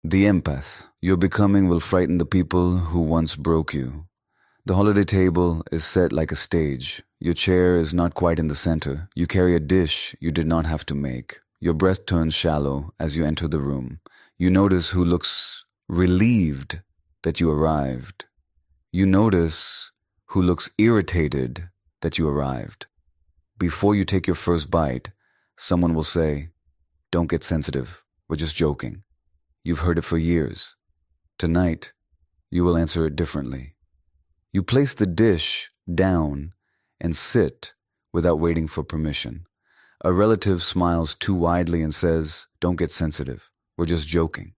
The empath you're becoming will frighten the people who once broke you. The holiday table is set like a stage. Your chair is not quite in the center. You carry a dish you did not have to make. Your breath turns shallow as you enter the room. You notice who looks relieved that you arrived. You notice who looks irritated that you arrived. Before you take your first bite, someone will say, "Don't get sensitive. We're just joking." You've heard it for years. Tonight, you will answer it differently. You place the dish down and sit without waiting for permission. A relative smiles too widely and says, "Don't get sensitive. We're just joking."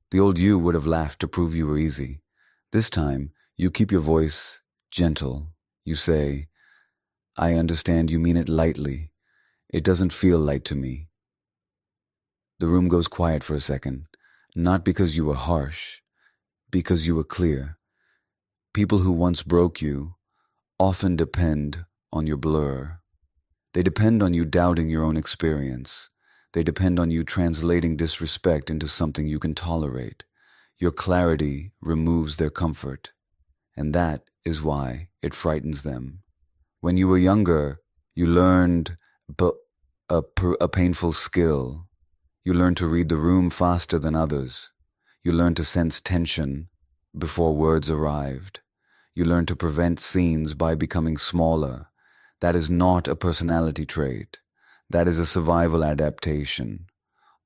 The old you would have laughed to prove you were easy. This time, you keep your voice gentle. You say, "I understand you mean it lightly. It doesn't feel light to me." The room goes quiet for a second, not because you were harsh, because you were clear. People who once broke you often depend on your blur. They depend on you doubting your own experience. They depend on you translating disrespect into something you can tolerate. Your clarity removes their comfort, and that is why it frightens them. When you were younger, you learned a painful skill. You learned to read the room faster than others. You learned to sense tension before words arrived. You learned to prevent scenes by becoming smaller. That is not a personality trait. That is a survival adaptation.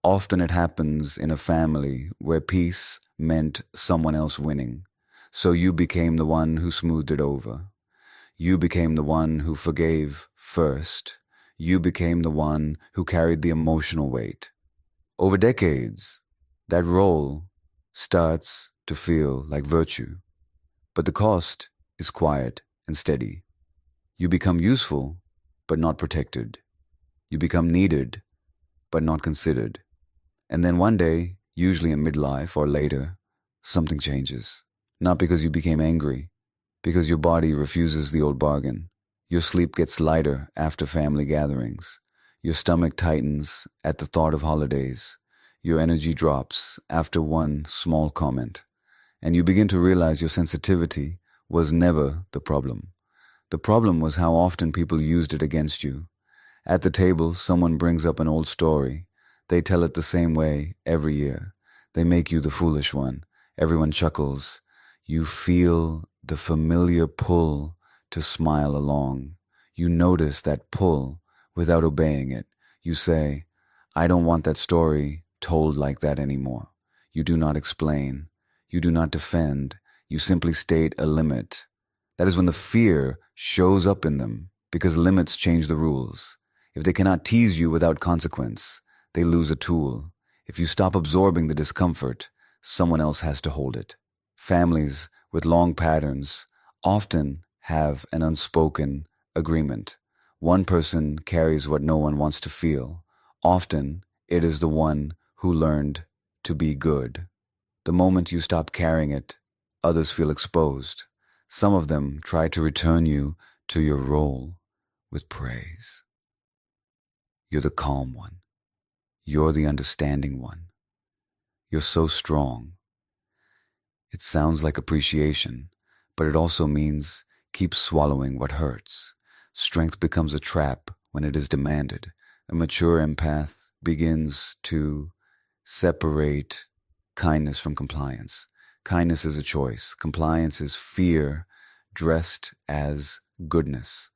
Often it happens in a family where peace meant someone else winning. So you became the one who smoothed it over. You became the one who forgave first. You became the one who carried the emotional weight. Over decades, that role starts to feel like virtue. But the cost is quiet and steady. You become useful, but not protected. You become needed, but not considered. And then one day, usually in midlife or later, something changes. Not because you became angry, because your body refuses the old bargain. Your sleep gets lighter after family gatherings. Your stomach tightens at the thought of holidays. Your energy drops after one small comment. And you begin to realize your sensitivity was never the problem. The problem was how often people used it against you. At the table, someone brings up an old story. They tell it the same way every year. They make you the foolish one. Everyone chuckles. You feel the familiar pull to smile along. You notice that pull without obeying it. You say, "I don't want that story told like that anymore." You do not explain. You do not defend. You simply state a limit. That is when the fear shows up in them, because limits change the rules. If they cannot tease you without consequence, they lose a tool. If you stop absorbing the discomfort, someone else has to hold it. Families with long patterns often have an unspoken agreement. One person carries what no one wants to feel. Often, it is the one who learned to be good. The moment you stop carrying it, others feel exposed. Some of them try to return you to your role with praise. You're the calm one. You're the understanding one. You're so strong. It sounds like appreciation, but it also means keep swallowing what hurts. Strength becomes a trap when it is demanded. A mature empath begins to separate kindness from compliance. Kindness is a choice. Compliance is fear dressed as goodness.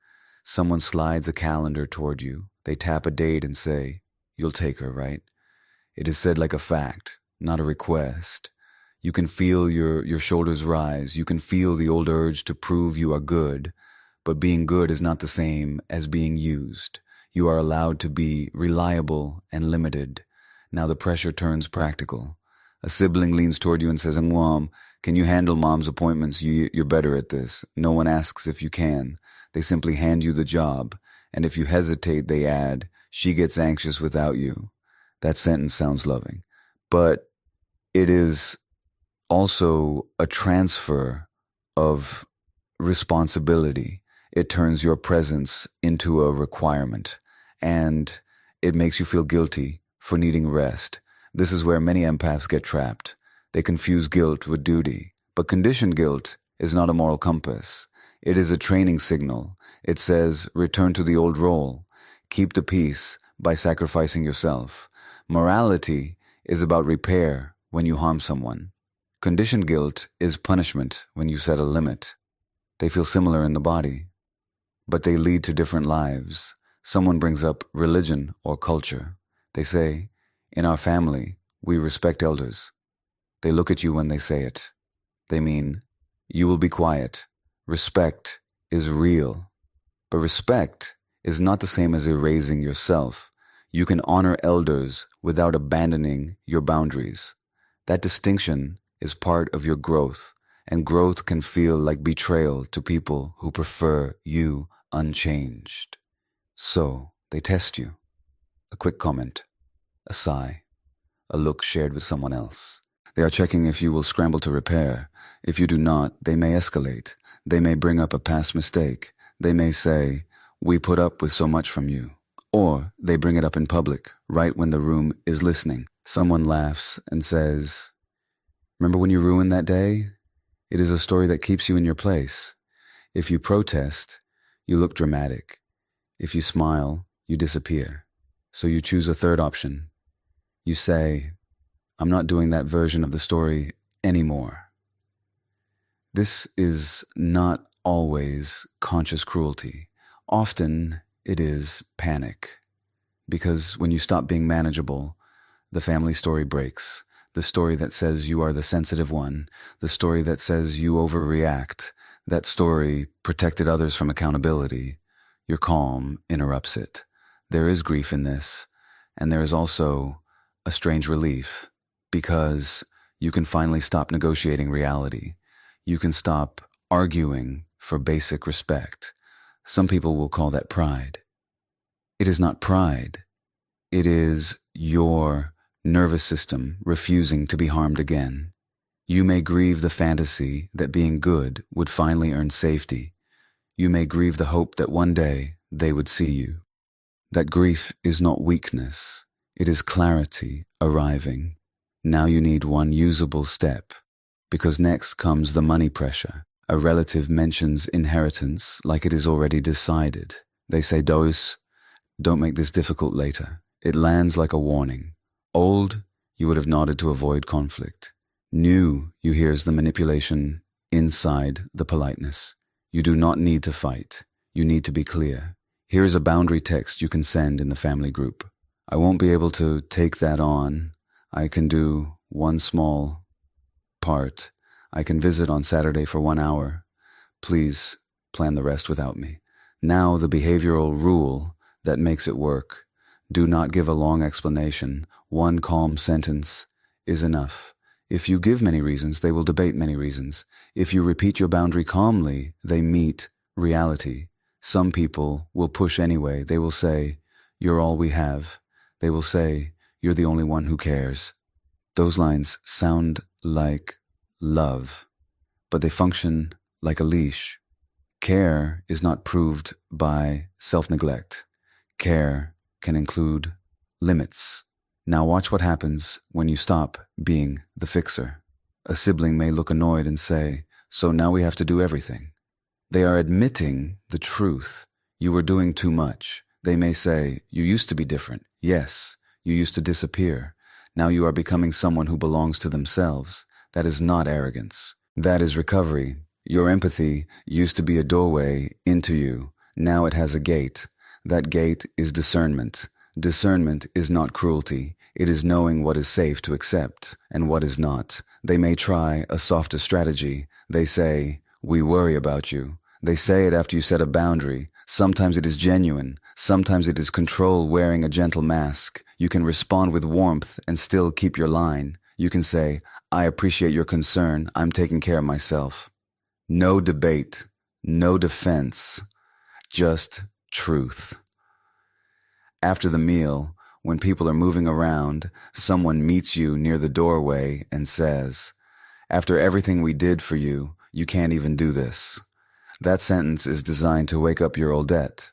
Someone slides a calendar toward you. They tap a date and say, "You'll take her, right?" It is said like a fact, not a request. You can feel your shoulders rise. You can feel the old urge to prove you are good. But being good is not the same as being used. You are allowed to be reliable and limited. Now the pressure turns practical. A sibling leans toward you and says, "Mom, can you handle mom's appointments? You're better at this." No one asks if you can. They simply hand you the job. And if you hesitate, they add, "She gets anxious without you." That sentence sounds loving. But it is also a transfer of responsibility. It turns your presence into a requirement, and it makes you feel guilty for needing rest. This is where many empaths get trapped. They confuse guilt with duty. But conditioned guilt is not a moral compass. It is a training signal. It says, return to the old role. Keep the peace by sacrificing yourself. Morality is about repair when you harm someone. Conditioned guilt is punishment when you set a limit. They feel similar in the body, but they lead to different lives. Someone brings up religion or culture. They say, in our family, we respect elders. They look at you when they say it. They mean, you will be quiet. Respect is real. But respect is not the same as erasing yourself. You can honor elders without abandoning your boundaries. That distinction is part of your growth, and growth can feel like betrayal to people who prefer you unchanged. So they test you. A quick comment, a sigh, a look shared with someone else. They are checking if you will scramble to repair. If you do not, they may escalate. They may bring up a past mistake. They may say, we put up with so much from you. Or they bring it up in public, right when the room is listening. Someone laughs and says, remember when you ruined that day? It is a story that keeps you in your place. If you protest, you look dramatic. If you smile, you disappear. So you choose a third option. You say, I'm not doing that version of the story anymore. This is not always conscious cruelty. Often it is panic. Because when you stop being manageable, the family story breaks. The story that says you are the sensitive one, the story that says you overreact, that story protected others from accountability. Your calm interrupts it. There is grief in this, and there is also a strange relief, because you can finally stop negotiating reality. You can stop arguing for basic respect. Some people will call that pride. It is not pride. It is your nervous system refusing to be harmed again. You may grieve the fantasy that being good would finally earn safety. You may grieve the hope that one day they would see you. That grief is not weakness. It is clarity arriving. Now you need one usable step, because next comes the money pressure. A relative mentions inheritance like it is already decided. They say, Dose, don't make this difficult later. It lands like a warning. Old, you would have nodded to avoid conflict. New, you hears the manipulation inside the politeness. You do not need to fight. You need to be clear. Here is a boundary text you can send in the family group. I won't be able to take that on. I can do one small part. I can visit on Saturday for 1 hour. Please plan the rest without me. Now the behavioral rule that makes it work. Do not give a long explanation. One calm sentence is enough. If you give many reasons, they will debate many reasons. If you repeat your boundary calmly, they meet reality. Some people will push anyway. They will say, you're all we have. They will say, you're the only one who cares. Those lines sound like love, but they function like a leash. Care is not proved by self-neglect. Care can include limits. Now watch what happens when you stop being the fixer. A sibling may look annoyed and say, so now we have to do everything. They are admitting the truth. You were doing too much. They may say, you used to be different. Yes, you used to disappear. Now you are becoming someone who belongs to themselves. That is not arrogance. That is recovery. Your empathy used to be a doorway into you. Now it has a gate. That gate is discernment. Discernment is not cruelty. It is knowing what is safe to accept and what is not. They may try a softer strategy. They say, we worry about you. They say it after you set a boundary. Sometimes it is genuine. Sometimes it is control wearing a gentle mask. You can respond with warmth and still keep your line. You can say, I appreciate your concern. I'm taking care of myself. No debate, no defense, just truth. After the meal, when people are moving around, someone meets you near the doorway and says, after everything we did for you, you can't even do this. That sentence is designed to wake up your Odette.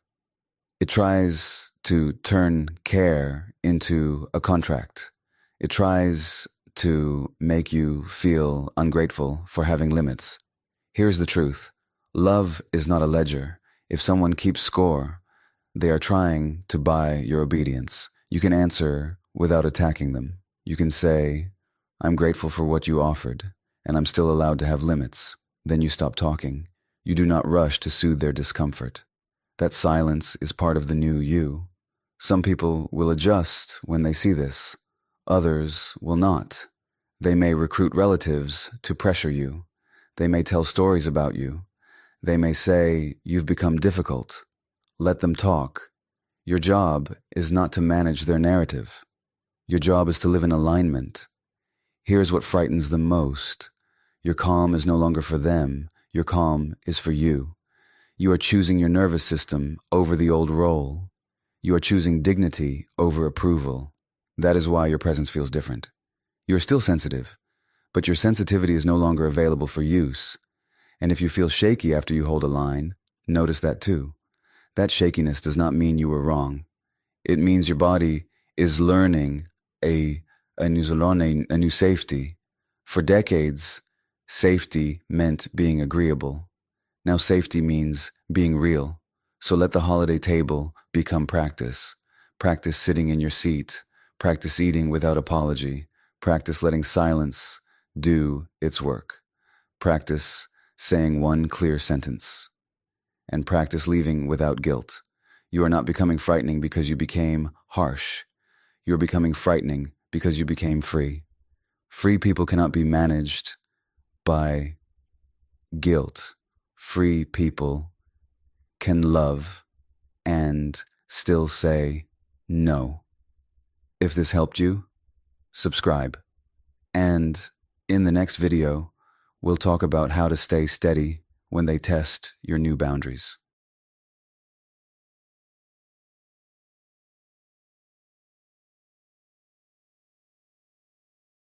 It tries to turn care into a contract. It tries to make you feel ungrateful for having limits. Here's the truth. Love is not a ledger. If someone keeps score, they are trying to buy your obedience. You can answer without attacking them. You can say, I'm grateful for what you offered, and I'm still allowed to have limits. Then you stop talking. You do not rush to soothe their discomfort. That silence is part of the new you. Some people will adjust when they see this. Others will not. They may recruit relatives to pressure you. They may tell stories about you. They may say, you've become difficult. Let them talk. Your job is not to manage their narrative. Your job is to live in alignment. Here's what frightens them most. Your calm is no longer for them. Your calm is for you. You are choosing your nervous system over the old role. You are choosing dignity over approval. That is why your presence feels different. You are still sensitive, but your sensitivity is no longer available for use. And if you feel shaky after you hold a line, notice that too. That shakiness does not mean you were wrong. It means your body is learning a new safety. For decades, safety meant being agreeable. Now safety means being real. So let the holiday table become practice. Practice sitting in your seat. Practice eating without apology. Practice letting silence do its work. Practice saying one clear sentence. And practice leaving without guilt. You are not becoming frightening because you became harsh. You are becoming frightening because you became free. Free people cannot be managed by guilt. Free people can love and still say no. If this helped you, subscribe. And in the next video, we'll talk about how to stay steady when they test your new boundaries.